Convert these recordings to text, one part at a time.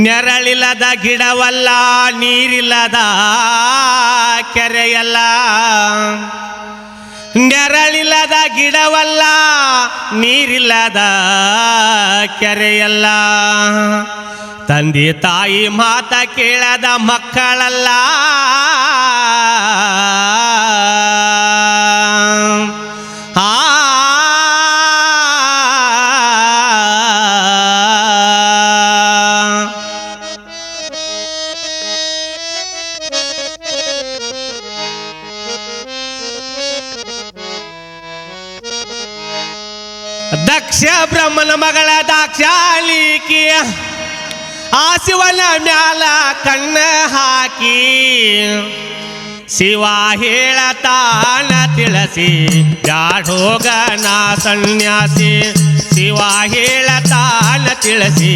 ನೆರಳಿಲ್ಲದ ಗಿಡವಲ್ಲ, ನೀರಿಲ್ಲದ ಕೆರೆಯಲ್ಲ. ನೆರಳಿಲ್ಲದ ಗಿಡವಲ್ಲ, ನೀರಿಲ್ಲದ ಕೆರೆಯಲ್ಲ. ತಂದೆ ತಾಯಿ ಮಾತ ಕೇಳದ ಮಕ್ಕಳಲ್ಲ. ದಕ್ಷ ಬ್ರಹ್ಮನ ಮಗಳ ದಾಕ್ಷಾಲಿಕಿ ಆ ಶಿವನ ಮ್ಯಾಲ ಕಣ್ಣ ಹಾಕಿ ಶಿವ ಹೇಳತಾನ ತಿಳಿಸಿ ಬ್ಯಾಡೋಗನ ಸನ್ಯಾಸಿ. ಶಿವ ಹೇಳತಾನ ತಿಳಿಸಿ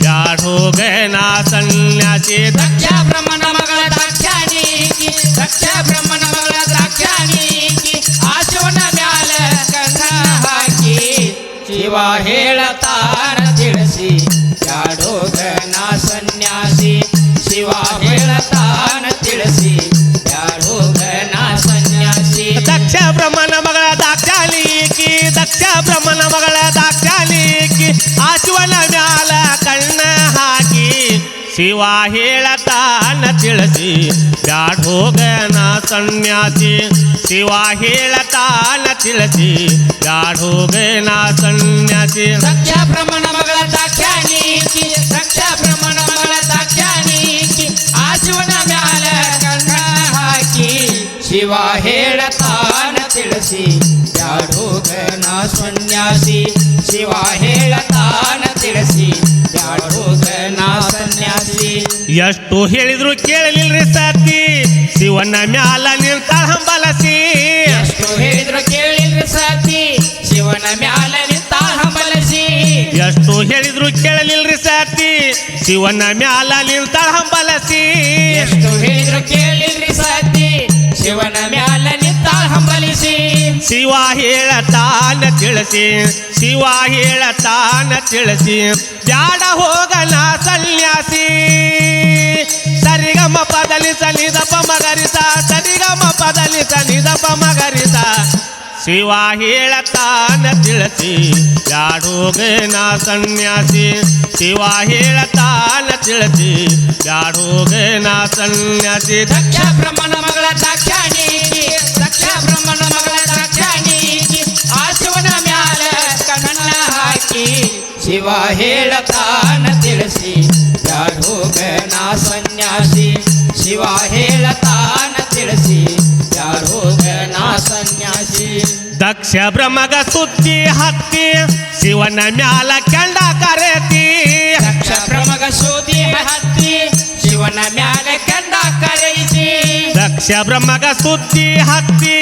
ಬ್ಯಾಡೋಗನ ಸನ್ಯಾಸಿ. ದಕ್ಷ ಬ್ರಹ್ಮನ ಮಗಳ ದಾಕ್ಷಾಲಿಕಿ, ದಕ್ಷ ಬ್ರಹ್ಮನ ಮಗಳ ದಾಕ್ಷಾಲಿಕಿ ಆ ಶಿವನ ಮ್ಯಾಲ ಕಣ್ಣ ಹಾಕಿ ಶಿವ ಹೇಳತಾನ ತಿಳಿಸಿ ಬ್ಯಾಡೋಗನ ಸನ್ಯಾಸಿ. ಶಿವ ಹೇಳತಾನ ತಿಳಿಸಿ ಬ್ಯಾಡೋಗನ ಸನ್ಯಾಸಿ. ದಕ್ಷ ಬ್ರಹ್ಮನ ಮಗಳ ದಾಕ್ಷಾಲಿಕಿ, ದಕ್ಷ ಬ್ರಹ್ಮನ ಮಗಳ ದಾಕ್ಷಾಲಿಕಿ ಆ ಶಿವನ ಮ್ಯಾಲ ಕಣ್ಣ ಹಾಕಿ ಶಿವ ಹೇಳತಾನ ತಿಳಿಸಿ ಬ್ಯಾಡೋಗನ ಸನ್ಯಾಸಿ. ಶಿವ ಹೇಳತಾನ ತಿಳಿಸಿ ಬ್ಯಾಡೋಗನ ಸನ್ಯಾಸಿ. ದಕ್ಷ ಬ್ರಹ್ಮನ ಮಗಳ ದಾಕ್ಷಾಲಿಕಿ, ದಕ್ಷ ಬ್ರಹ್ಮನ ಮಗಳ ದಾಕ್ಷಾಲಿಕಿ ಆ ಶಿವನ ಮ್ಯಾಲ ಕಣ್ಣ ಹಾಕಿ ಶಿವ ಹೇಳತಾನ ತಿಳಿಸಿ ಬ್ಯಾಡೋಗನ ಸನ್ಯಾಸಿ. ಶಿವ ಹೇಳತಾನ ತಿಳಿಸಿ ಬ್ಯಾಡೋಗನ ಸನ್ಯಾಸಿ. ಎಷ್ಟು ಹೇಳಿದ್ರು ಕೇಳಲಿಲ್ರಿ ಸತಿ ಶಿವನ ಮ್ಯಾಲ ನಿಂತಾಳ ಹಂಬಲಸಿ. ಎಷ್ಟು ಹೇಳಿದ್ರು ಕೇಳಿಲ್ರಿ ಸತಿ ಶಿವನ ಮ್ಯಾಲ ನಿಂತಾಳ ಹಂಬಲಸಿ. ಎಷ್ಟು ಹೇಳಿದ್ರು ಕೇಳಲಿಲ್ರಿ ಸತಿ ಶಿವನ ಮ್ಯಾಲ ನಿಂತಾಳ ಹಂಬಲಸಿ. ಎಷ್ಟು ಹೇಳಿದ್ರು ಕೇಳಿಲ್ರಿ ಸತಿ ಶಿವನ ಮ್ಯಾಲ ನಿಂತಾಳ ಹಂಬಲಿಸಿ. ಶಿವ ಹೇಳತಾನ ತಿಳಿಸಿ, ಶಿವ ಹೇಳತಾನ ತಿಳಿಸಿ ಬ್ಯಾಡ ಹೋಗನ ಸನ್ಯಾಸಿ. ಸರಿಗಮ ಪದಲಿ ಸನಿದಪ ಮಗರಿಸ, ಸರಿಗಮ ಪದಲಿ ಸನಿದಪ ಮಗರಿಸ. ಶಿವ ಹೇಳತಾನ ತಿಳಿಸಿ ಬ್ಯಾಡೋಗನ ಸನ್ಯಾಸಿ. ಶಿವ ಹೇಳತಾನ ತಿಳಿಸಿ ಬ್ಯಾಡೋಗನ ಸನ್ಯಾಸಿ. ದಕ್ಷ ಬ್ರಹ್ಮನ ಮಗಳ ದಾಕ್ಷಾಲಿಕಿ, ದಕ್ಷ ಬ್ರಹ್ಮನ ಮಗಳ ದಾಕ್ಷಾಲಿಕಿ ಆ ಶಿವನ ಮ್ಯಾಲ ಕಣ್ಣ ಹಾಕಿ ಶಿವ ಹೇಳತಾನ ತಿಳಿಸಿ ಬ್ಯಾಡೋಗನ ಸನ್ಯಾಸಿ. ಶಿವ ಹೇಳತಾನ ತಿಳಿಸಿ ಬ್ಯಾಡೋಗನ ಸನ್ಯಾಸಿ. ದಕ್ಷ ಬ್ರಹ್ಮಗ ಸುದ್ದಿ ಹತ್ತಿ ಶಿವನ ಮ್ಯಾಲ ಕೆಂಡ ಕರೆತಿ. ದಕ್ಷ ಬ್ರಹ್ಮಗ ಸುದ್ದಿ ಹತ್ತಿ ಶಿವನ ಮ್ಯಾಲ ಕೆಂಡ ಕರೆಯಿಸಿ. ದಕ್ಷ ಬ್ರಹ್ಮಗ ಸುದ್ದಿ ಹತ್ತಿ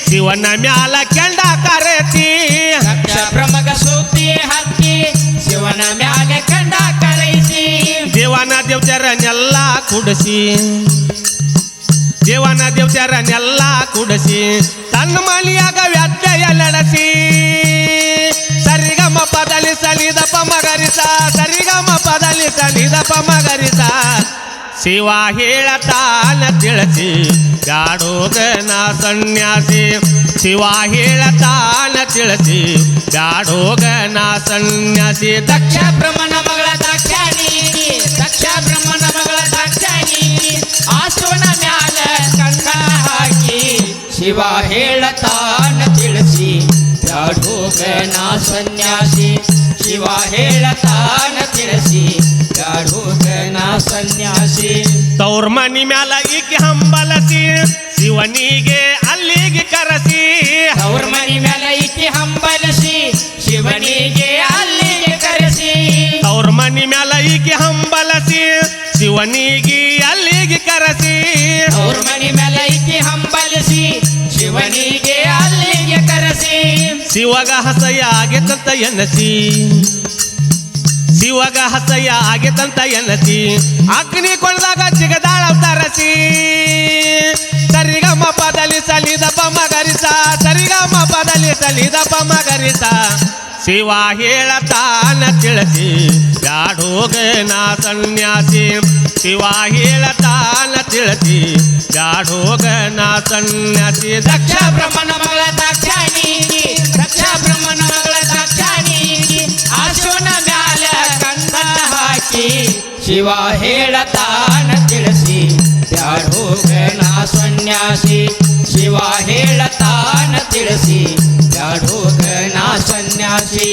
ಶಿವನ ಮ್ಯಾಲ ಕೆಂಡ ಕರೆತಿ. ದಕ್ಷ ಬ್ರಹ್ಮಗ ಸುದ್ದಿ ಹತ್ತಿ ಶಿವನ ಮ್ಯಾಲ ಕೆಂಡ ಕರೆಯಿಸಿ. ದೇವನ ದೇವಚರನೆಲ್ಲ ಕುಡಿಸಿ, ದೇವನ ದೇವಚರನೆಲ್ಲ ಕುಡಿಸಿ ತನ್ನ ಮನೆಯಾಗ ವ್ಯತ್ಯಯ ನಡೆಸಿ. ಸರಿಗಮ ಪದಲಿ ಸನಿದಪ ಮಗರಿಸ, ಸರಿಗಮ ಪದಲಿ ಸನಿದಪ ಮಗರಿಸ. ಶಿವ ಹೇಳತಾನ ತಿಳಿಸಿ ಬ್ಯಾಡೋಗನ ಸನ್ಯಾಸಿ. ಶಿವ ಹೇಳತಾನ ತಿಳಿಸಿ ಬ್ಯಾಡೋಗನ ಸನ್ಯಾಸಿ. ದಕ್ಷ ಬ್ರಹ್ಮನ ಮಗಳ ದಾಕ್ಷಾಲಿಕಿ, ದಕ್ಷ ಬ್ರಹ್ಮನ ಮಗಳ ದಾಕ್ಷಾಲಿಕಿ ಆ ಶಿವನ ಮ್ಯಾಲ ಕಣ್ಣ ಹಾಕಿ ಶಿವ ಹೇಳತಾನ ತಿಳಿಸಿ ಬ್ಯಾಡೋಗನ ಸನ್ಯಾಸಿ. ಶಿವ ಹೇಳತಾನ ತಿಳಿಸಿ ಬ್ಯಾಡೋಗನ ಸನ್ಯಾಸಿ. ತವ್ರ ಮನಿ ಮ್ಯಾಲ ಈಕೆ ಹಂಬಲಸಿ ಶಿವನಿಗೆ ಅಲ್ಲಿಗೆ ಕರೆಸಿ. ತವ್ರ ಮನಿ ಮ್ಯಾಲ ಈಕೆ ಹಂಬಲಸಿ ಶಿವನಿಗೆ ಅಲ್ಲಿಗೆ ಕರೆಸಿ. ತವ್ರ ಮನಿ ಮ್ಯಾಲ ಈಕೆ ಹಂಬಲಸಿ ಶಿವನಿಗೆ ಅಲ್ಲಿಗೆ ಕರೆಸಿ. ತವ್ರ ಮನಿ ಮ್ಯಾಲ ಈಕೆ ಹಂಬಲಸಿ ಶಿವನಿಗೆ ಅಲ್ಲಿಗೆ ಕರೆಸಿ. ಶಿವಗ ಹಸಯ ಆಗೇತಂತ ಎನ್ನಸಿ, ಶಿವಗ ಹಸಯ ಆಗೇತಂತ ಎನ್ನಸಿ. ಅಗ್ನಿ ಕೊಂಡದಾಗ ಜಿಗದಾಳ ತರಸಿ. ಸರಿಗಮ ಪದಲಿ ಸಲಿದಪ ಮಗರಿಸ ಸರಿಗಮ ಪದಲಿ ಸಲಿದಪ ಮಗರಿಸ ಶಿವ ಹೇಳತಾನ ತಿಳಿಸಿ ಬ್ಯಾಡೋಗ ನಾ ಸನ್ಯಾಸಿ ಶಿವ ಹೇಳತಾನ ತಿಳಿಸಿ ಬ್ಯಾಡೋಗ ನಾ ಸನ್ಯಾಸಿ ದಕ್ಷ ಬ್ರಹ್ಮನ ಮಗಳ ದಾಕ್ಷಾಣಿಗಿ ದಕ್ಷ ಬ್ರಹ್ಮನ ಮಗಳ ದಾಕ್ಷಾಣಿಗಿ ಆಶೋನ ಮ್ಯಾಲ ಕಣ್ಣ ಹಾಕಿ ಶಿವ ಹೇಳತಾನ ತಿಳಿಸಿ ಬ್ಯಾಡೋಗ ನಾ ಸನ್ಯಾಸಿ ಶಿವ ಹೇಳತಾನ ತಿಳಿಸಿ ಬ್ಯಾಡೋಗ ನಾ ಸನ್ಯಾಸಿ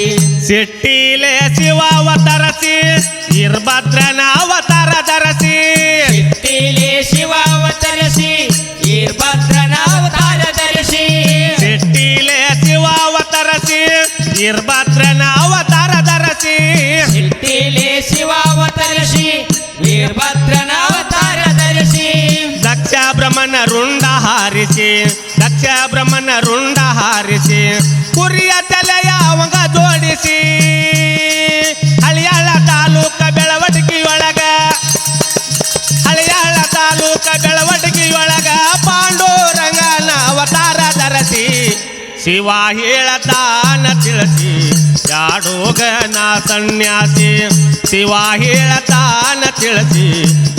ಸಿಟ್ಟಿಲೆ ಶಿವ ಅವತರಸಿ ಇರ್ಭದ್ರನ ಅವತಾರ ಧರಸಿ ಸಿಟ್ಟಿಲೆ ಶಿವ ಅವತರಿಸಿ ವೀರಭದ್ರನ ಅವತಾರ ಧರಿಸಿ ಸಿಟ್ಟಿಲೆ ಶಿವ ಅವತರಸಿ ಇರ್ಭದ್ರನ ಅವತಾರ ಧರಸಿ ಸಿಟ್ಟಿಲೆ ಶಿವ ಅವತರಿಸಿ ವೀರಭದ್ರನ ಅವತಾರ ಧರಿಸಿ ದಕ್ಷ ಬ್ರಹ್ಮನ ರುಂಡ ಹಾರಿಸಿ ದಕ್ಷ ಬ್ರಹ್ಮನ ರುಂಡ ಹಾರಿಸಿ ಕುರಿಯ ತಲೆಯ ಅವಂಗ ಜೋಡಿಸಿ ಹಳಿಯಾಳ ತಾಲೂಕ ಬೆಳವಟಗಿಯೊಳಗ ಹಳಿಯಾಳ ತಾಲೂಕ ಬೆಳವಟಗಿಯೊಳಗ ಪಾಂಡುರಂಗನ ಅವತಾರ ಧರಸಿ ಶಿವ ಹೇಳತಾನ ತಿಳಿಸಿ ಬ್ಯಾಡೋಗ ನಾ ಸನ್ಯಾಸಿ ಶಿವ ಹೇಳತಾನ ತಿಳಿಸಿ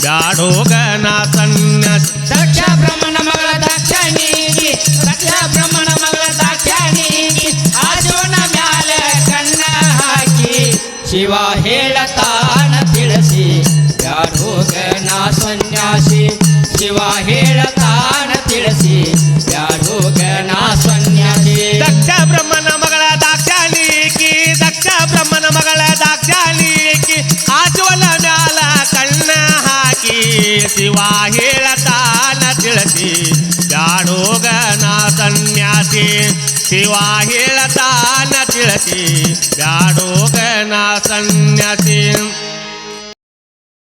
ಬ್ಯಾಡೋಗ ನಾ ಸನ್ಯಾಸಿ ದಕ್ಷ ಬ್ರಹ್ಮನ ಮಗಳ ದಾಕ್ಷಾಣಿಗಿ ದಕ್ಷ ಬ್ರಹ್ಮನ ಮಗಳ ದಾಕ್ಷಾಣಿಗಿ ಆಶೋನ ಮ್ಯಾಲ ಕಣ್ಣ ಹಾಕಿ ಶಿವ ಹೇಳತಾನ ತಿಳಿಸಿ ಬ್ಯಾಡೋಗ ನಾ ಸನ್ಯಾಸಿ ಶಿವ ಹೇಳತಾನ ತಿಳಿಸಿ ಬ್ಯಾಡೋಗ ನಾ ಸನ್ಯಾಸಿ ದಕ್ಷ ಬ್ರಹ್ಮನ ಮಗಳ ದಾಕ್ಷಾಣಿಗಿ ದಕ್ಷ ಬ್ರಹ್ಮನ ಮಗಳ ದಾಕ್ಷಾಣಿಗಿ ಆಚೋಲ ಮ್ಯಾಲ ಕಣ್ಣ ಹಾಕಿ ಶಿವ ಹೇಳತಾನ ತಿಳಿಸಿ ಬ್ಯಾಡೋಗ ನಾ ಸನ್ಯಾಸಿ ಶಿವ ಹೇಳತಾನ ತಿಳಿಸಿ ಬ್ಯಾಡೋಗ ನಾ ಸನ್ಯಾಸಿ